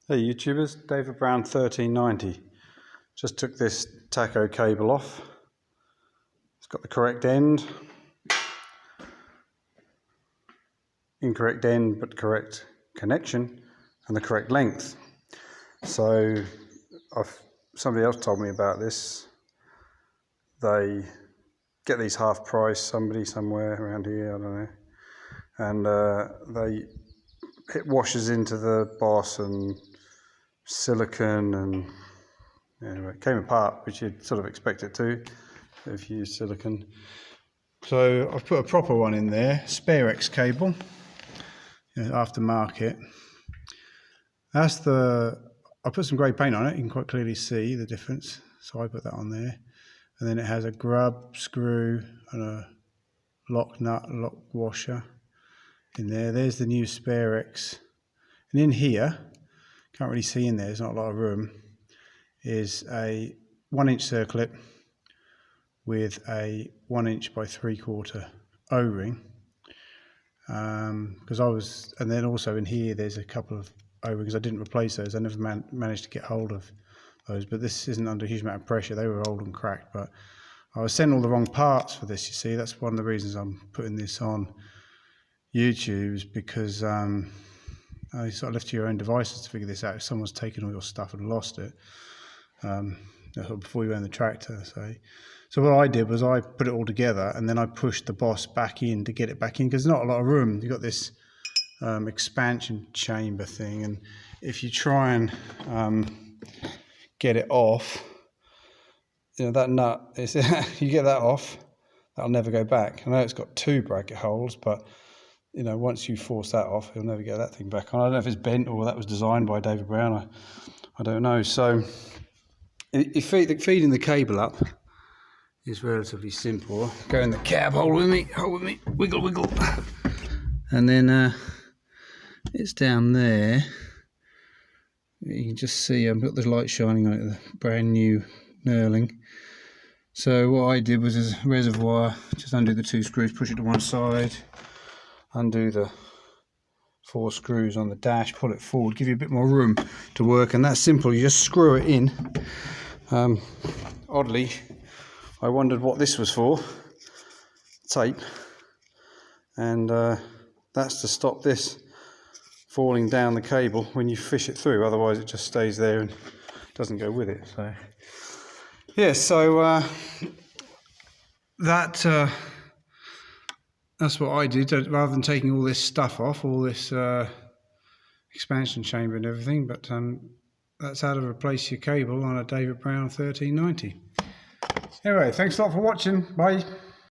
Hey YouTubers, David Brown 1390. Just took this tacho cable off. It's got the correct end. Incorrect end but correct connection and the correct length. So somebody else told me about this. They get these half price, somebody somewhere around here, I don't know. And it washes into the boss and silicone, and anyway, it came apart, which you'd sort of expect it to if you use silicone. So I've put a proper one in there, spare X cable, aftermarket. I put some grey paint on it, you can quite clearly see the difference, so I put that on there. And then it has a grub screw and a locknut lock washer in there. There's the new spare X. And in here, can't really see in there, there's not a lot of room, is a 1-inch circlip with a 1-inch by 3/4 O-ring. And then also in here there's a couple of O-rings. I didn't replace those, I never managed to get hold of those, but this isn't under a huge amount of pressure. They were old and cracked, but I was sending all the wrong parts for this, you see. That's one of the reasons I'm putting this on YouTube, is because you sort of left to your own devices to figure this out. If someone's taken all your stuff and lost it, before you own the tractor, say. So what I did was I put it all together, and then I pushed the boss back in to get it back in, because there's not a lot of room. You've got this expansion chamber thing, and if you try and get it off, that nut, you get that off, that'll never go back. I know it's got 2 bracket holes, but once you force that off, you'll never get that thing back on. I don't know if it's bent or that was designed by David Brown. I don't know. So feeding the cable up is relatively simple. Go in the cab, hold with me, wiggle, wiggle. And then it's down there. You can just see I've got the light shining on it, the brand new knurling. So what I did was, as a reservoir, just undo the 2 screws, push it to one side, undo the 4 screws on the dash, pull it forward, give you a bit more room to work, and that's simple. You just screw it in. Oddly, I wondered what this was for. Tape, and that's to stop this falling down the cable when you fish it through, otherwise it just stays there and doesn't go with it. So yeah, so that's what I did, rather than taking all this stuff off, all this expansion chamber and everything. But that's how to replace your cable on a David Brown 1390. Anyway, thanks a lot for watching. Bye.